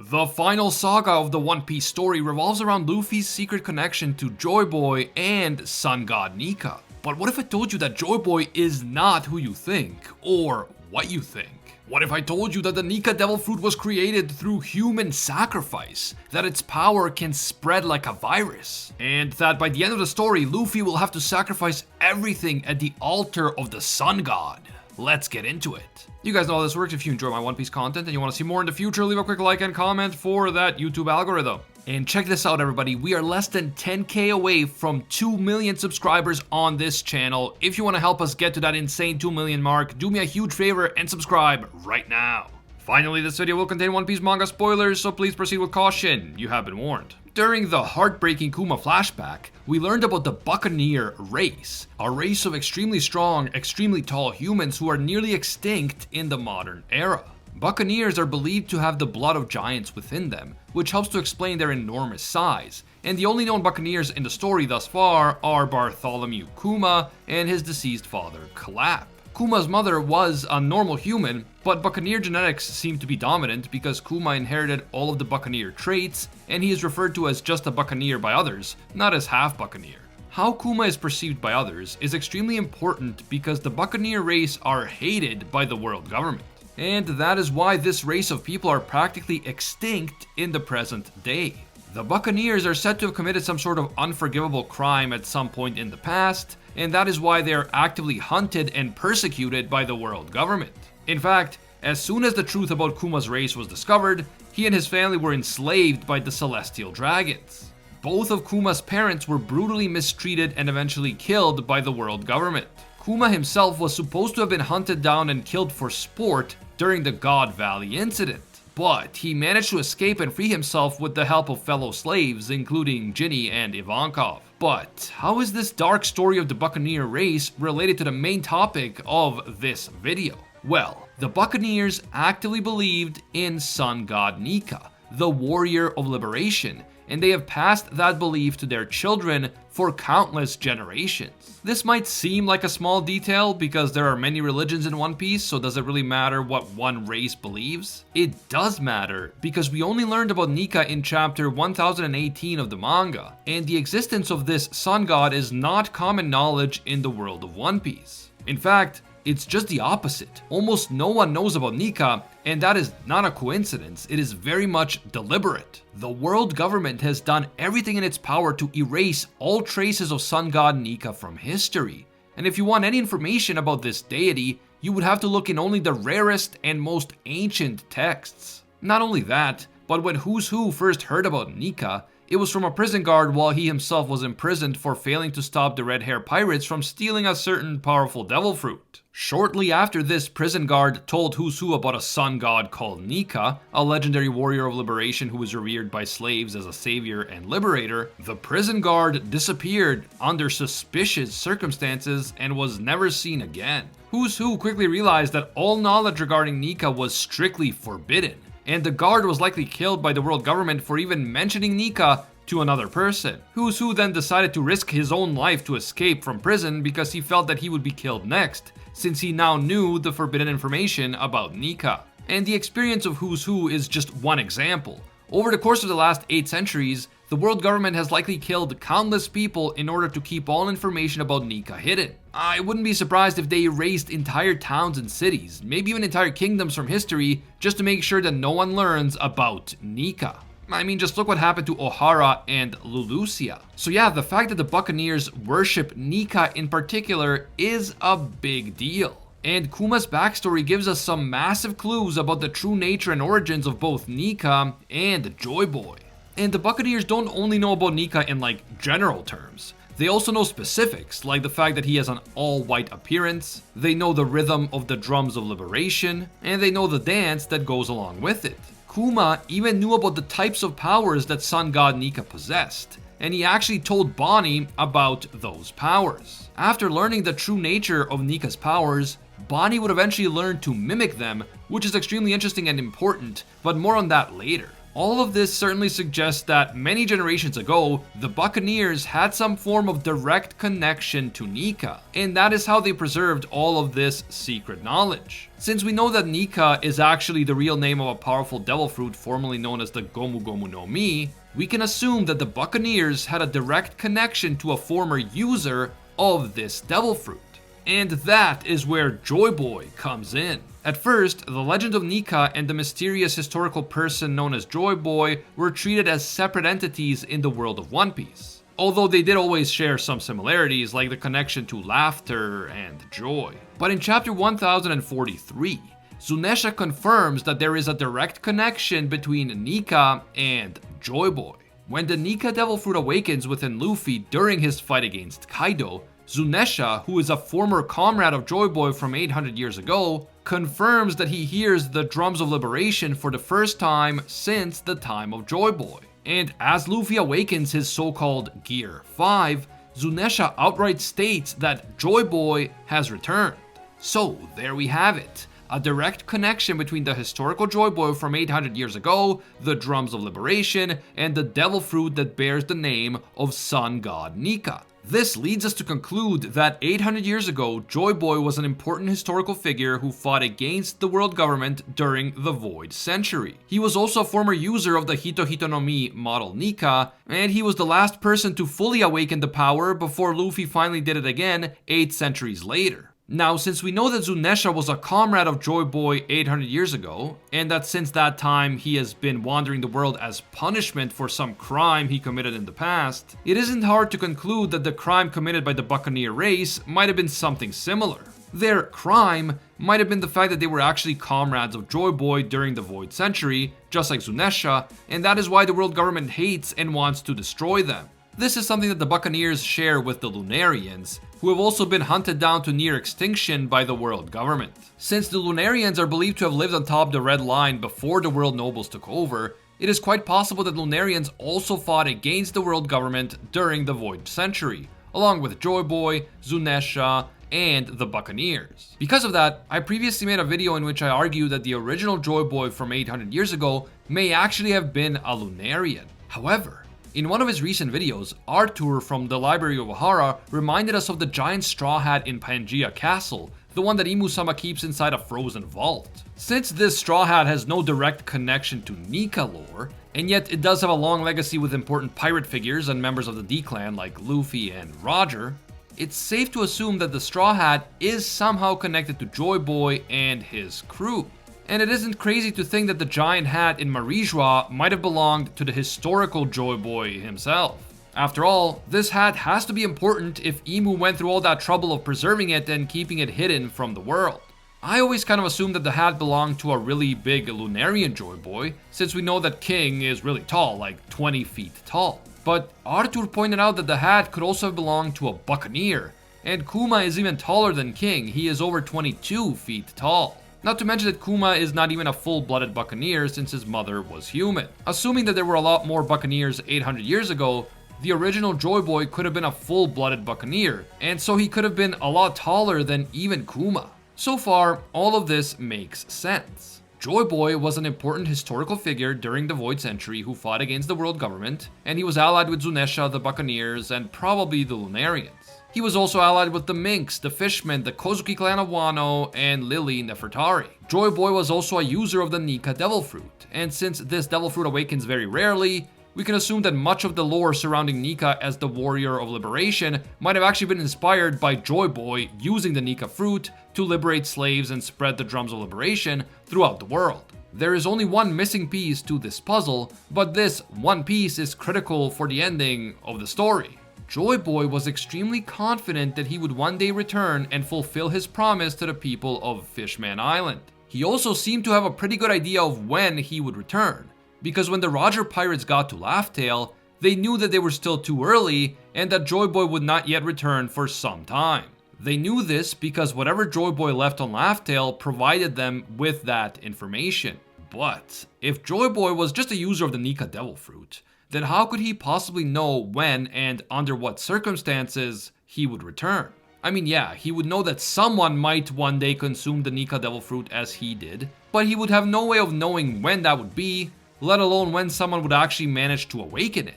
The final saga of the One Piece story revolves around Luffy's secret connection to Joy Boy and Sun God Nika. But what if I told you that Joy Boy is not who you think, or what you think? What if I told you that the Nika Devil Fruit was created through human sacrifice, that its power can spread like a virus, and that by the end of the story, Luffy will have to sacrifice everything at the altar of the Sun God? Let's get into it. You guys know how this works. If you enjoy my One Piece content and you want to see more in the future, leave a quick like and comment for that YouTube algorithm. And check this out, everybody. We are less than 10K away from 2 million subscribers on this channel. If you want to help us get to that insane 2 million mark, do me a huge favor and subscribe right now. Finally, this video will contain One Piece manga spoilers, so please proceed with caution. You have been warned. During the heartbreaking Kuma flashback, we learned about the Buccaneer race, a race of extremely strong, extremely tall humans who are nearly extinct in the modern era. Buccaneers are believed to have the blood of giants within them, which helps to explain their enormous size, and the only known Buccaneers in the story thus far are Bartholomew Kuma and his deceased father, Clap. Kuma's mother was a normal human, but Buccaneer genetics seem to be dominant because Kuma inherited all of the Buccaneer traits, and he is referred to as just a Buccaneer by others, not as half Buccaneer. How Kuma is perceived by others is extremely important because the Buccaneer race are hated by the world government. And that is why this race of people are practically extinct in the present day. The Buccaneers are said to have committed some sort of unforgivable crime at some point in the past, and that is why they are actively hunted and persecuted by the world government. In fact, as soon as the truth about Kuma's race was discovered, he and his family were enslaved by the Celestial Dragons. Both of Kuma's parents were brutally mistreated and eventually killed by the world government. Kuma himself was supposed to have been hunted down and killed for sport during the God Valley incident, but he managed to escape and free himself with the help of fellow slaves, including Ginny and Ivankov. But how is this dark story of the Buccaneer race related to the main topic of this video? Well, the Buccaneers actively believed in Sun God Nika, the warrior of liberation, and they have passed that belief to their children for countless generations. This might seem like a small detail because there are many religions in One Piece, so does it really matter what one race believes? It does matter because we only learned about Nika in chapter 1018 of the manga, and the existence of this sun god is not common knowledge in the world of One Piece. In fact, it's just the opposite. Almost no one knows about Nika, and that is not a coincidence. It is very much deliberate. The world government has done everything in its power to erase all traces of Sun God Nika from history. And if you want any information about this deity, you would have to look in only the rarest and most ancient texts. Not only that, but when Who's Who first heard about Nika, it was from a prison guard while he himself was imprisoned for failing to stop the Red Hair Pirates from stealing a certain powerful devil fruit. Shortly after this prison guard told Who's Who about a sun god called Nika, a legendary warrior of liberation who was revered by slaves as a savior and liberator, the prison guard disappeared under suspicious circumstances and was never seen again. Who's Who quickly realized that all knowledge regarding Nika was strictly forbidden, and the guard was likely killed by the world government for even mentioning Nika to another person. Who's Who then decided to risk his own life to escape from prison because he felt that he would be killed next, since he now knew the forbidden information about Nika. And the experience of Who's Who is just one example. Over the course of the last 8 centuries, the world government has likely killed countless people in order to keep all information about Nika hidden. I wouldn't be surprised if they erased entire towns and cities, maybe even entire kingdoms from history, just to make sure that no one learns about Nika. I mean, just look what happened to Ohara and Lulusia. So yeah, the fact that the Buccaneers worship Nika in particular is a big deal. And Kuma's backstory gives us some massive clues about the true nature and origins of both Nika and Joy Boy. And the Buccaneers don't only know about Nika in general terms. They also know specifics, like the fact that he has an all-white appearance, they know the rhythm of the drums of liberation, and they know the dance that goes along with it. Kuma even knew about the types of powers that Sun God Nika possessed, and he actually told Bonney about those powers. After learning the true nature of Nika's powers, Bonney would eventually learn to mimic them, which is extremely interesting and important, but more on that later. All of this certainly suggests that many generations ago, the Buccaneers had some form of direct connection to Nika, and that is how they preserved all of this secret knowledge. Since we know that Nika is actually the real name of a powerful devil fruit formerly known as the Gomu Gomu no Mi, we can assume that the Buccaneers had a direct connection to a former user of this devil fruit. And that is where Joy Boy comes in. At first, the legend of Nika and the mysterious historical person known as Joy Boy were treated as separate entities in the world of One Piece. Although they did always share some similarities, like the connection to laughter and joy. But in chapter 1043, Zunesha confirms that there is a direct connection between Nika and Joy Boy. When the Nika Devil Fruit awakens within Luffy during his fight against Kaido, Zunesha, who is a former comrade of Joy Boy from 800 years ago, confirms that he hears the drums of liberation for the first time since the time of Joy Boy. And as Luffy awakens his so-called Gear 5, Zunesha outright states that Joy Boy has returned. So there we have it. A direct connection between the historical Joy Boy from 800 years ago, the drums of liberation, and the devil fruit that bears the name of Sun God Nika. This leads us to conclude that 800 years ago, Joy Boy was an important historical figure who fought against the world government during the Void Century. He was also a former user of the Hito Hito no Mi model Nika, and he was the last person to fully awaken the power before Luffy finally did it again 8 centuries later. Now, since we know that Zunesha was a comrade of Joy Boy 800 years ago, and that since that time he has been wandering the world as punishment for some crime he committed in the past, it isn't hard to conclude that the crime committed by the Buccaneer race might have been something similar. Their crime might have been the fact that they were actually comrades of Joy Boy during the Void Century, just like Zunesha, and that is why the world government hates and wants to destroy them. This is something that the Buccaneers share with the Lunarians, who have also been hunted down to near extinction by the world government. Since the Lunarians are believed to have lived on top of the Red Line before the world nobles took over, it is quite possible that Lunarians also fought against the world government during the Void Century, along with Joy Boy, Zunesha, and the Buccaneers. Because of that, I previously made a video in which I argue that the original Joy Boy from 800 years ago may actually have been a Lunarian. However, in one of his recent videos, Arthur from the Library of Ohara reminded us of the giant straw hat in Pangaea Castle, the one that Imu-sama keeps inside a frozen vault. Since this straw hat has no direct connection to Nika lore, and yet it does have a long legacy with important pirate figures and members of the D-Clan like Luffy and Roger, it's safe to assume that the straw hat is somehow connected to Joy Boy and his crew. And it isn't crazy to think that the giant hat in Marijois might have belonged to the historical Joy Boy himself. After all, this hat has to be important if Imu went through all that trouble of preserving it and keeping it hidden from the world. I always kind of assumed that the hat belonged to a really big Lunarian Joy Boy, since we know that King is really tall, like 20 feet tall. But Arthur pointed out that the hat could also have belonged to a Buccaneer, and Kuma is even taller than King. He is over 22 feet tall. Not to mention that Kuma is not even a full-blooded Buccaneer since his mother was human. Assuming that there were a lot more Buccaneers 800 years ago, the original Joy Boy could have been a full-blooded Buccaneer, and so he could have been a lot taller than even Kuma. So far, all of this makes sense. Joy Boy was an important historical figure during the Void Century who fought against the world government, and he was allied with Zunesha, the Buccaneers, and probably the Lunarians. He was also allied with the Minks, the Fishmen, the Kozuki clan of Wano, and Lily Nefertari. Joy Boy was also a user of the Nika Devil Fruit, and since this Devil Fruit awakens very rarely, we can assume that much of the lore surrounding Nika as the warrior of liberation might have actually been inspired by Joy Boy using the Nika fruit to liberate slaves and spread the drums of liberation throughout the world. There is only one missing piece to this puzzle, but this one piece is critical for the ending of the story. Joy Boy was extremely confident that he would one day return and fulfill his promise to the people of Fishman Island. He also seemed to have a pretty good idea of when he would return, because when the Roger pirates got to Laugh Tale, they knew that they were still too early and that Joy Boy would not yet return for some time. They knew this because whatever Joy Boy left on Laugh Tale provided them with that information. But if Joy Boy was just a user of the Nika Devil Fruit, then how could he possibly know when and under what circumstances he would return? I mean, yeah, he would know that someone might one day consume the Nika Devil Fruit as he did, but he would have no way of knowing when that would be, let alone when someone would actually manage to awaken it.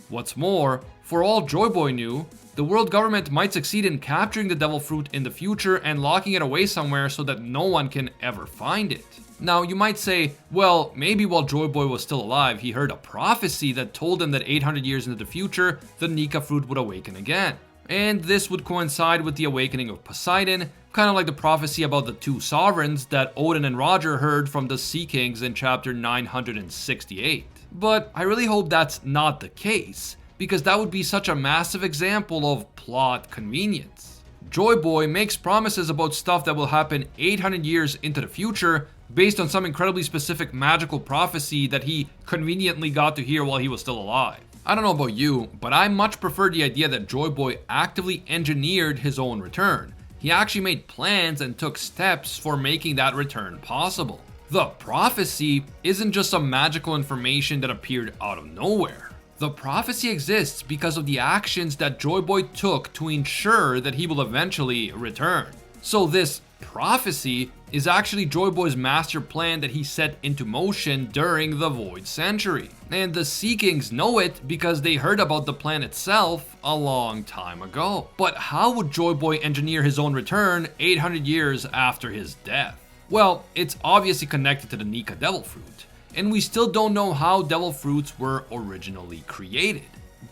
What's more, for all Joy Boy knew, the world government might succeed in capturing the devil fruit in the future and locking it away somewhere so that no one can ever find it. Now, you might say, well, maybe while Joy Boy was still alive, he heard a prophecy that told him that 800 years into the future, the Nika fruit would awaken again. And this would coincide with the awakening of Poseidon, kind of like the prophecy about the two sovereigns that Odin and Roger heard from the Sea Kings in chapter 968. But I really hope that's not the case, because that would be such a massive example of plot convenience. Joy Boy makes promises about stuff that will happen 800 years into the future based on some incredibly specific magical prophecy that he conveniently got to hear while he was still alive. I don't know about you, but I much prefer the idea that Joy Boy actively engineered his own return. He actually made plans and took steps for making that return possible. The prophecy isn't just some magical information that appeared out of nowhere. The prophecy exists because of the actions that Joy Boy took to ensure that he will eventually return. So this prophecy is actually Joy Boy's master plan that he set into motion during the Void Century. And the Sea Kings know it because they heard about the plan itself a long time ago. But how would Joy Boy engineer his own return 800 years after his death? Well, it's obviously connected to the Nika Devil Fruit, and we still don't know how Devil Fruits were originally created.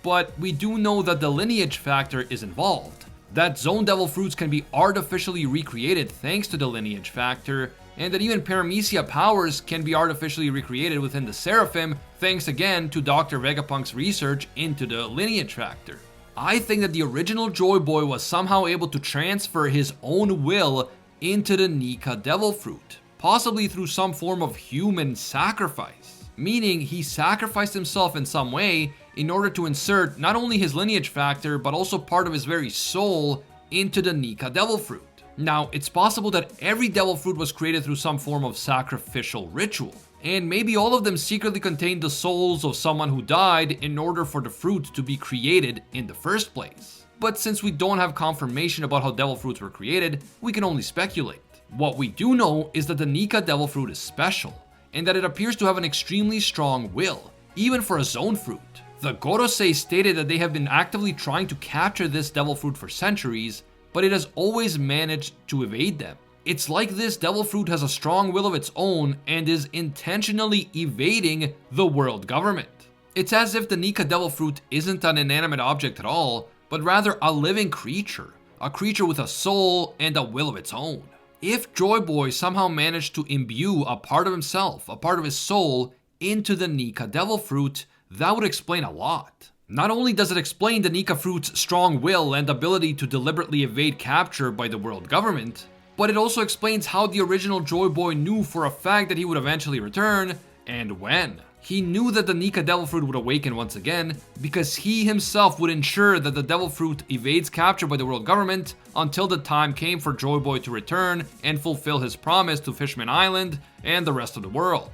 But we do know that the lineage factor is involved, that Zone Devil Fruits can be artificially recreated thanks to the lineage factor, and that even Paramecia powers can be artificially recreated within the Seraphim thanks again to Dr. Vegapunk's research into the lineage factor. I think that the original Joy Boy was somehow able to transfer his own will into the Nika Devil Fruit, possibly through some form of human sacrifice, meaning he sacrificed himself in some way in order to insert not only his lineage factor but also part of his very soul into the Nika Devil Fruit. Now, it's possible that every Devil Fruit was created through some form of sacrificial ritual, and maybe all of them secretly contained the souls of someone who died in order for the fruit to be created in the first place. But since we don't have confirmation about how Devil Fruits were created, we can only speculate. What we do know is that the Nika Devil Fruit is special, and that it appears to have an extremely strong will, even for a Zone Fruit. The Gorosei stated that they have been actively trying to capture this Devil Fruit for centuries, but it has always managed to evade them. It's like this Devil Fruit has a strong will of its own and is intentionally evading the world government. It's as if the Nika Devil Fruit isn't an inanimate object at all, but rather a living creature, a creature with a soul and a will of its own. If Joy Boy somehow managed to imbue a part of himself, a part of his soul, into the Nika Devil Fruit, that would explain a lot. Not only does it explain the Nika Fruit's strong will and ability to deliberately evade capture by the world government, but it also explains how the original Joy Boy knew for a fact that he would eventually return, and when. He knew that the Nika Devil Fruit would awaken once again, because he himself would ensure that the Devil Fruit evades capture by the world government until the time came for Joy Boy to return and fulfill his promise to Fishman Island and the rest of the world.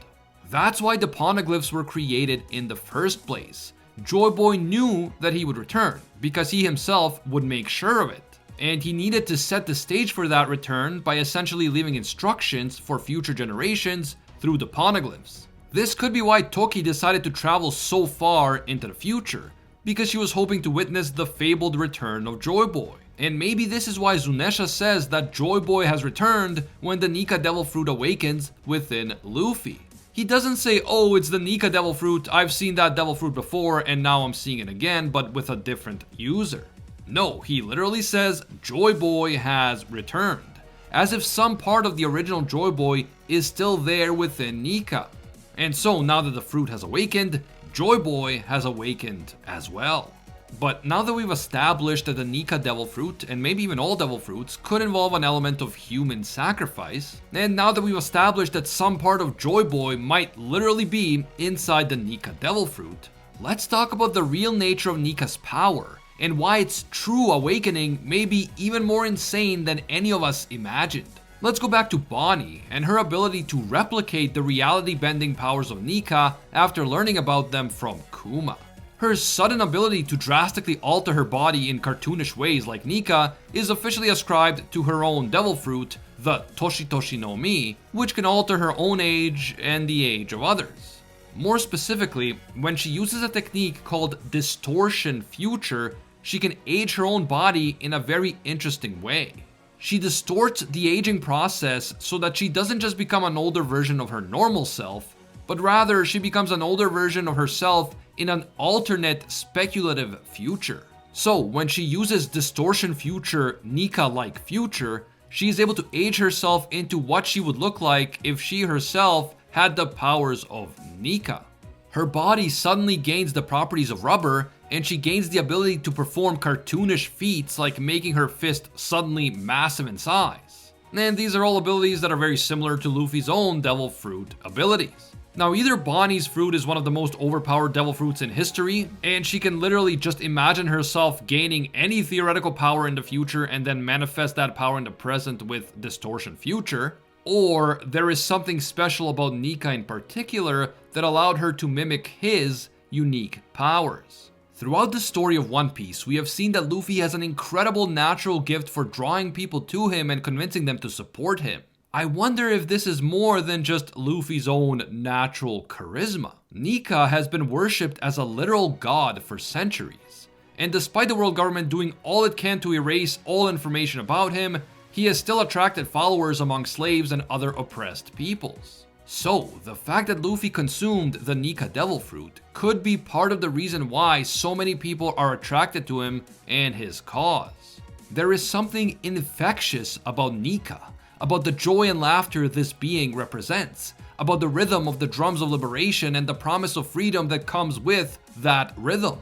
That's why the poneglyphs were created in the first place. Joy Boy knew that he would return, because he himself would make sure of it. And he needed to set the stage for that return by essentially leaving instructions for future generations through the poneglyphs. This could be why Toki decided to travel so far into the future, because she was hoping to witness the fabled return of Joy Boy. And maybe this is why Zunesha says that Joy Boy has returned when the Nika Devil Fruit awakens within Luffy. He doesn't say, oh, it's the Nika Devil Fruit, I've seen that Devil Fruit before and now I'm seeing it again, but with a different user. No, he literally says Joy Boy has returned, as if some part of the original Joy Boy is still there within Nika. And so now that the fruit has awakened, Joy Boy has awakened as well. But now that we've established that the Nika Devil Fruit, and maybe even all Devil Fruits, could involve an element of human sacrifice, and now that we've established that some part of Joy Boy might literally be inside the Nika Devil Fruit, let's talk about the real nature of Nika's power, and why its true awakening may be even more insane than any of us imagined. Let's go back to Bonney and her ability to replicate the reality-bending powers of Nika after learning about them from Kuma. Her sudden ability to drastically alter her body in cartoonish ways like Nika is officially ascribed to her own devil fruit, the Toshi Toshi no Mi, which can alter her own age and the age of others. More specifically, when she uses a technique called Distortion Future, she can age her own body in a very interesting way. She distorts the aging process so that she doesn't just become an older version of her normal self, but rather she becomes an older version of herself in an alternate speculative future. So when she uses Distortion Future, Nika-like future, she is able to age herself into what she would look like if she herself had the powers of Nika. Her body suddenly gains the properties of rubber, and she gains the ability to perform cartoonish feats like making her fist suddenly massive in size. And these are all abilities that are very similar to Luffy's own Devil Fruit abilities. Now, either Bonney's fruit is one of the most overpowered devil fruits in history, and she can literally just imagine herself gaining any theoretical power in the future and then manifest that power in the present with Distortion Future, or there is something special about Nika in particular that allowed her to mimic his unique powers. Throughout the story of One Piece, we have seen that Luffy has an incredible natural gift for drawing people to him and convincing them to support him. I wonder if this is more than just Luffy's own natural charisma. Nika has been worshipped as a literal god for centuries, and despite the world government doing all it can to erase all information about him, he has still attracted followers among slaves and other oppressed peoples. So, the fact that Luffy consumed the Nika Devil Fruit could be part of the reason why so many people are attracted to him and his cause. There is something infectious about Nika, about the joy and laughter this being represents, about the rhythm of the drums of liberation and the promise of freedom that comes with that rhythm.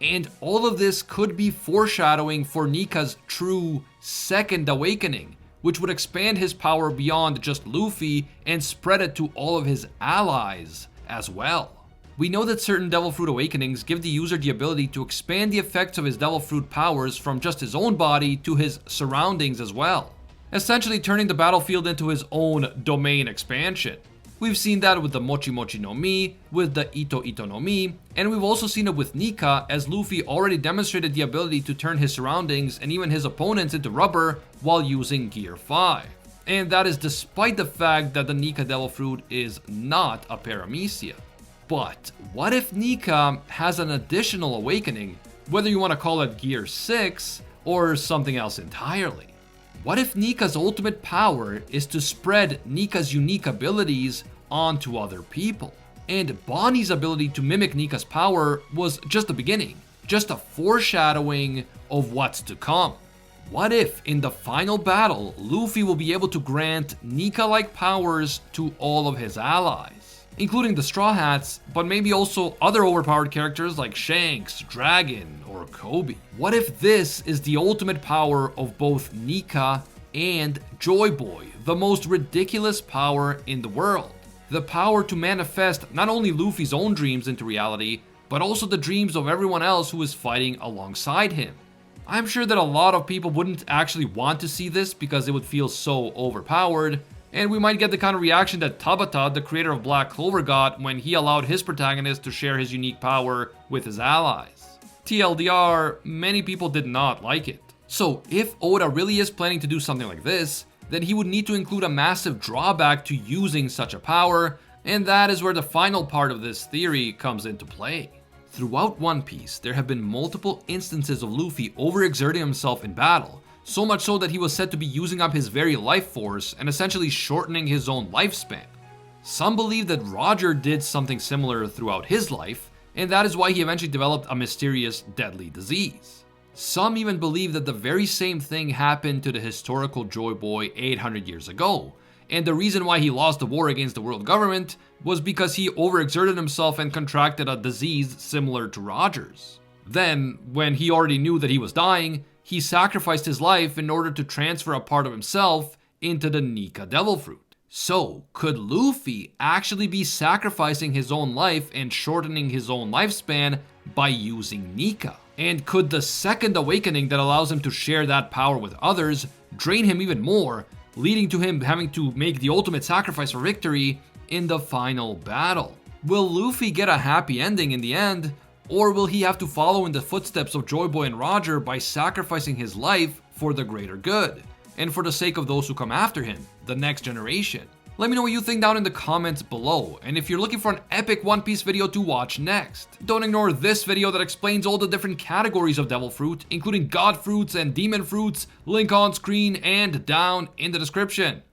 And all of this could be foreshadowing for Nika's true second awakening, which would expand his power beyond just Luffy and spread it to all of his allies as well. We know that certain Devil Fruit awakenings give the user the ability to expand the effects of his Devil Fruit powers from just his own body to his surroundings as well, essentially turning the battlefield into his own domain expansion. We've seen that with the Mochi Mochi no Mi, with the Ito Ito no Mi, and we've also seen it with Nika, as Luffy already demonstrated the ability to turn his surroundings and even his opponents into rubber while using Gear 5. And that is despite the fact that the Nika Devil Fruit is not a paramecia. But what if Nika has an additional awakening, whether you want to call it Gear 6 or something else entirely? What if Nika's ultimate power is to spread Nika's unique abilities onto other people? And Bonney's ability to mimic Nika's power was just the beginning, just a foreshadowing of what's to come. What if in the final battle, Luffy will be able to grant Nika-like powers to all of his allies, including the Straw Hats, but maybe also other overpowered characters like Shanks, Dragon, or Kobe? What if this is the ultimate power of both Nika and Joy Boy, the most ridiculous power in the world? The power to manifest not only Luffy's own dreams into reality, but also the dreams of everyone else who is fighting alongside him. I'm sure that a lot of people wouldn't actually want to see this because it would feel so overpowered, and we might get the kind of reaction that Tabata, the creator of Black Clover, got when he allowed his protagonist to share his unique power with his allies. TLDR, many people did not like it. So if Oda really is planning to do something like this, then he would need to include a massive drawback to using such a power, and that is where the final part of this theory comes into play. Throughout One Piece, there have been multiple instances of Luffy overexerting himself in battle, so much so that he was said to be using up his very life force and essentially shortening his own lifespan. Some believe that Roger did something similar throughout his life, and that is why he eventually developed a mysterious deadly disease. Some even believe that the very same thing happened to the historical Joy Boy 800 years ago, and the reason why he lost the war against the world government was because he overexerted himself and contracted a disease similar to Roger's. Then, when he already knew that he was dying, he sacrificed his life in order to transfer a part of himself into the Nika Devil Fruit. So, could Luffy actually be sacrificing his own life and shortening his own lifespan by using Nika? And could the second awakening that allows him to share that power with others drain him even more, leading to him having to make the ultimate sacrifice for victory in the final battle? Will Luffy get a happy ending in the end, or will he have to follow in the footsteps of Joy Boy and Roger by sacrificing his life for the greater good, and for the sake of those who come after him, the next generation? Let me know what you think down in the comments below, and if you're looking for an epic One Piece video to watch next. Don't ignore this video that explains all the different categories of devil fruit, including god fruits and demon fruits, link on screen and down in the description.